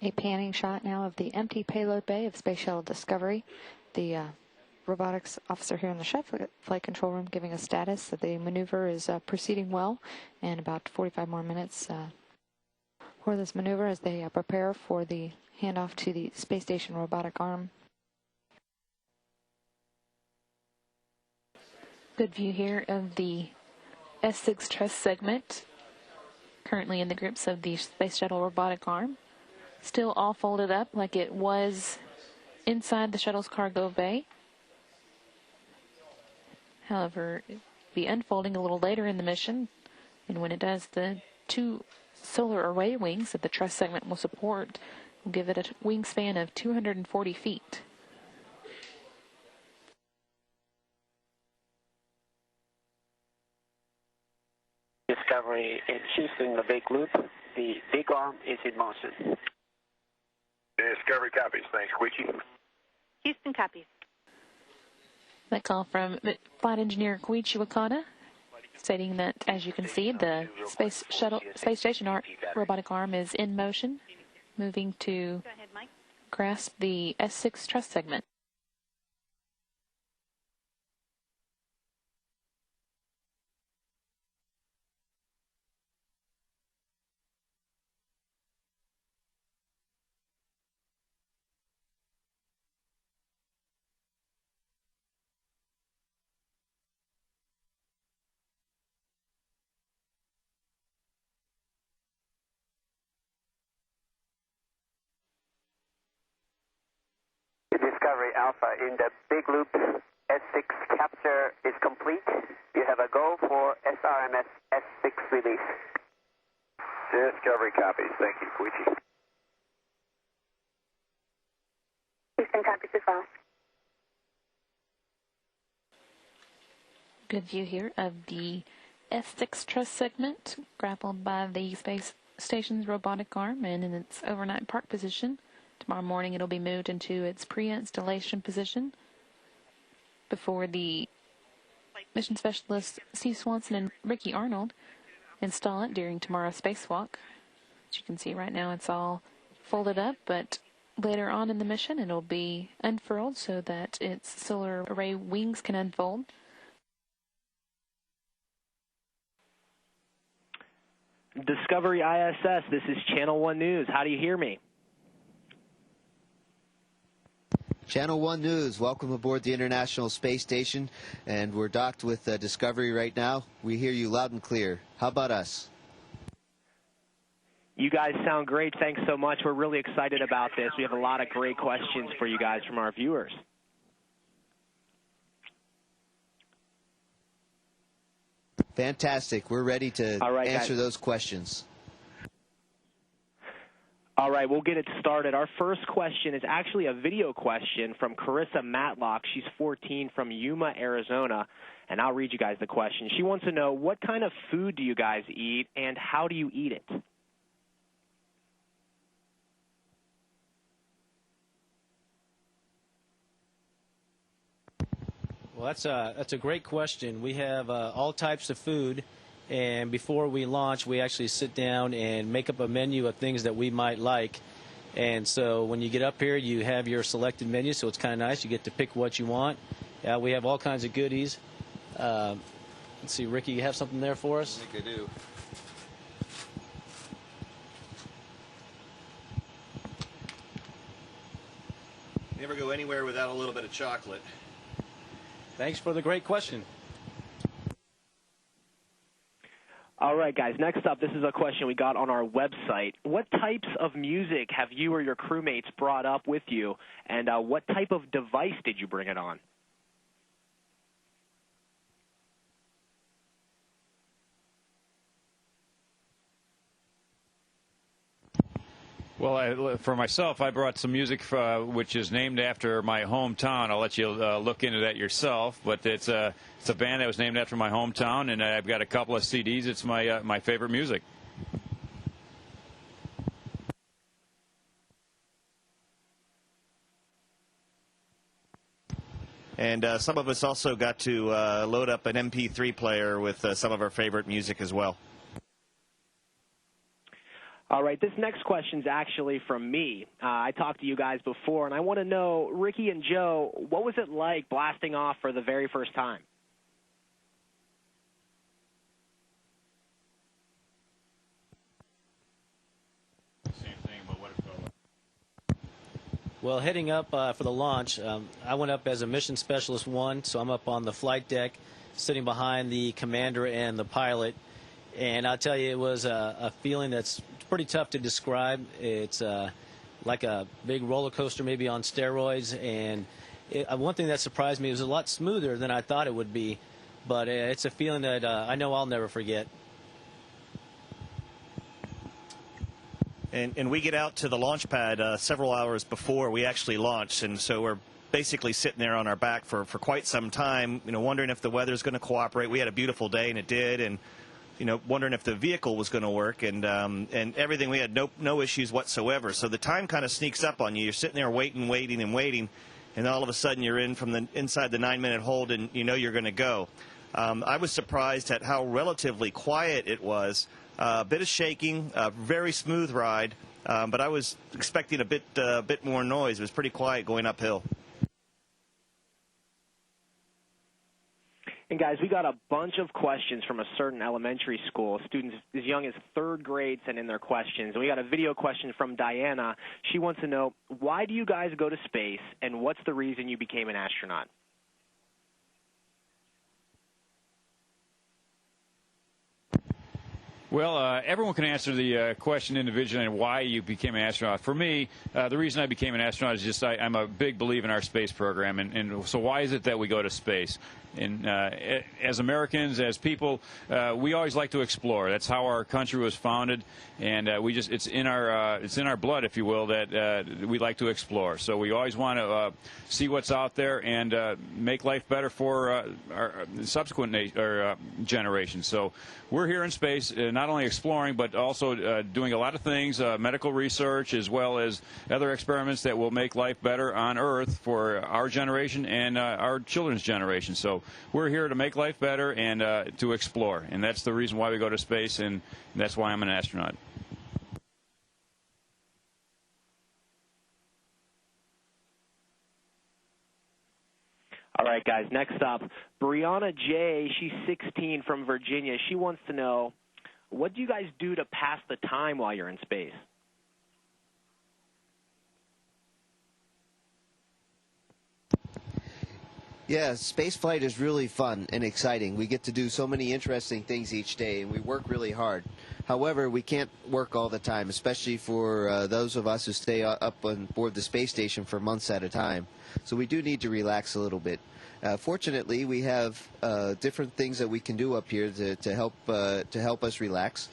A panning shot now of the empty payload bay of Space Shuttle Discovery. The robotics officer here in the flight control room giving a status that the maneuver is proceeding well, and about 45 more minutes for this maneuver as they prepare for the handoff to the space station robotic arm. Good view here of the S6 truss segment, currently in the grips of the space shuttle robotic arm. Still all folded up like it was inside the shuttle's cargo bay. However, it'll be unfolding a little later in the mission, and when it does, the two solar array wings that the truss segment will support will give it a wingspan of 240 feet. Discovery is shifting the big loop. The big arm is in motion. Discovery copies. Thanks, Queechy. Houston copies. That call from Flight Engineer Koichi Wakata, stating that, as you can see, the space station robotic arm is in motion, moving to grasp the S6 truss segment. Discovery Alpha in the big loop. S6 capture is complete. You have a go for SRMS S6 release. Discovery copies. Thank you, Queechy. Houston copies as well. Good view here of the S6 truss segment, grappled by the space station's robotic arm and in its overnight park position. Tomorrow morning it'll be moved into its pre-installation position before the mission specialists Steve Swanson and Ricky Arnold install it during tomorrow's spacewalk. As you can see right now, it's all folded up, but later on in the mission it'll be unfurled so that its solar array wings can unfold. Discovery ISS, this is Channel 1 News. How do you hear me? Channel 1 News, welcome aboard the International Space Station, and we're docked with Discovery right now. We hear you loud and clear. How about us? You guys sound great. Thanks so much. We're really excited about this. We have a lot of great questions for you guys from our viewers. Fantastic. We're ready to answer those questions. All right, we'll get it started. Our first question is actually a video question from Carissa Matlock. She's 14 from Yuma, Arizona, and I'll read you guys the question. She wants to know, what kind of food do you guys eat, and how do you eat it? Well, that's a great question. We have all types of food. And before we launch, we actually sit down and make up a menu of things that we might like. And so when you get up here, you have your selected menu, so it's kind of nice. You get to pick what you want. We have all kinds of goodies. Let's see, Ricky, you have something there for us? I think I do. Never go anywhere without a little bit of chocolate. Thanks for the great question. All right, guys, next up, this is a question we got on our website. What types of music have you or your crewmates brought up with you, and what type of device did you bring it on? Well, for myself, I brought some music which is named after my hometown. I'll let you look into that yourself. But it's a band that was named after my hometown, and I've got a couple of CDs. It's my favorite music. And some of us also got to load up an MP3 player with some of our favorite music as well. All right, this next question's actually from me. I talked to you guys before, and I want to know, Ricky and Joe, what was it like blasting off for the very first time? Same thing, but what it felt like. Well, heading up for the launch, I went up as a Mission Specialist 1, so I'm up on the flight deck, sitting behind the commander and the pilot. And I'll tell you, it was a feeling that's pretty tough to describe. It's like a big roller coaster, maybe on steroids. And one thing that surprised me, it was a lot smoother than I thought it would be. But it's a feeling that I know I'll never forget. And we get out to the launch pad several hours before we actually launch, and so we're basically sitting there on our back for quite some time, wondering if the weather's going to cooperate. We had a beautiful day, and it did, and wondering if the vehicle was going to work, and everything. We had no issues whatsoever. So the time kind of sneaks up on you. You're sitting there waiting, and all of a sudden you're inside the 9-minute hold, and you're going to go. I was surprised at how relatively quiet it was. A bit of shaking, a very smooth ride, but I was expecting a bit more noise. It was pretty quiet going uphill. And guys, we got a bunch of questions from a certain elementary school, students as young as 3rd grade sent in their questions. And we got a video question from Diana. She wants to know, why do you guys go to space, and what's the reason you became an astronaut? Well, everyone can answer the question individually and why you became an astronaut. For me, the reason I became an astronaut is just I'm a big believer in our space program. And so why is it that we go to space? And as Americans, as people, we always like to explore. That's how our country was founded, and it's in our blood, if you will, that we like to explore. So we always want to see what's out there and make life better for our subsequent generations. So we're here in space, not only exploring, but also doing a lot of things, medical research, as well as other experiments that will make life better on Earth for our generation and our children's generation. So we're here to make life better and to explore, and that's the reason why we go to space, and that's why I'm an astronaut. All right, guys, next up, Brianna J., she's 16 from Virginia. She wants to know, what do you guys do to pass the time while you're in space? Yeah, spaceflight is really fun and exciting. We get to do so many interesting things each day, and we work really hard. However, we can't work all the time, especially for those of us who stay up on board the space station for months at a time. So we do need to relax a little bit. Fortunately, we have different things that we can do up here to help us relax.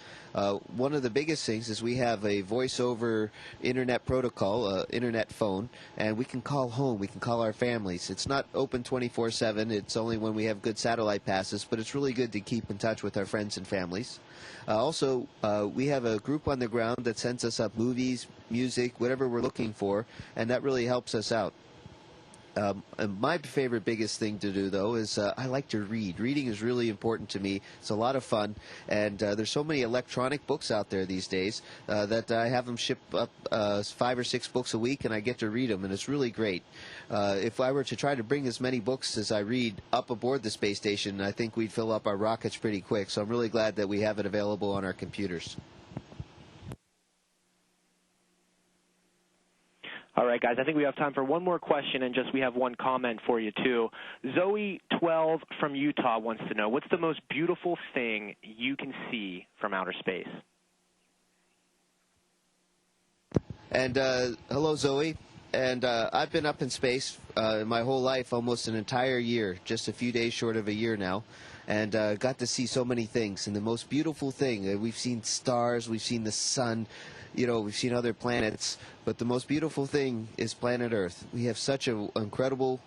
One of the biggest things is we have a voice-over internet protocol, internet phone, and we can call home. We can call our families. It's not open 24/7. It's only when we have good satellite passes, but it's really good to keep in touch with our friends and families. Also, we have a group on the ground that sends us up movies, music, whatever we're looking for, and that really helps us out. And my favorite, biggest thing to do, though, is I like to read. Reading is really important to me. It's a lot of fun, and there's so many electronic books out there these days that I have them ship up 5 or 6 books a week, and I get to read them, and it's really great. If I were to try to bring as many books as I read up aboard the space station, I think we'd fill up our rockets pretty quick, so I'm really glad that we have it available on our computers. All right, guys, I think we have time for one more question, and we have one comment for you, too. Zoe, 12, from Utah, wants to know, what's the most beautiful thing you can see from outer space? And hello, Zoe. And I've been up in space my whole life, almost an entire year, just a few days short of a year now, and got to see so many things. And the most beautiful thing, we've seen stars, we've seen the sun, we've seen other planets, but the most beautiful thing is planet Earth. We have such an incredible,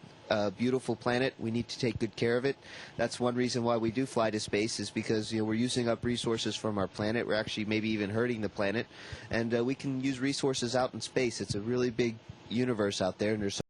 beautiful planet. We need to take good care of it. That's one reason why we do fly to space, is because we're using up resources from our planet. We're actually maybe even hurting the planet, and we can use resources out in space. It's a really big universe out there, and there's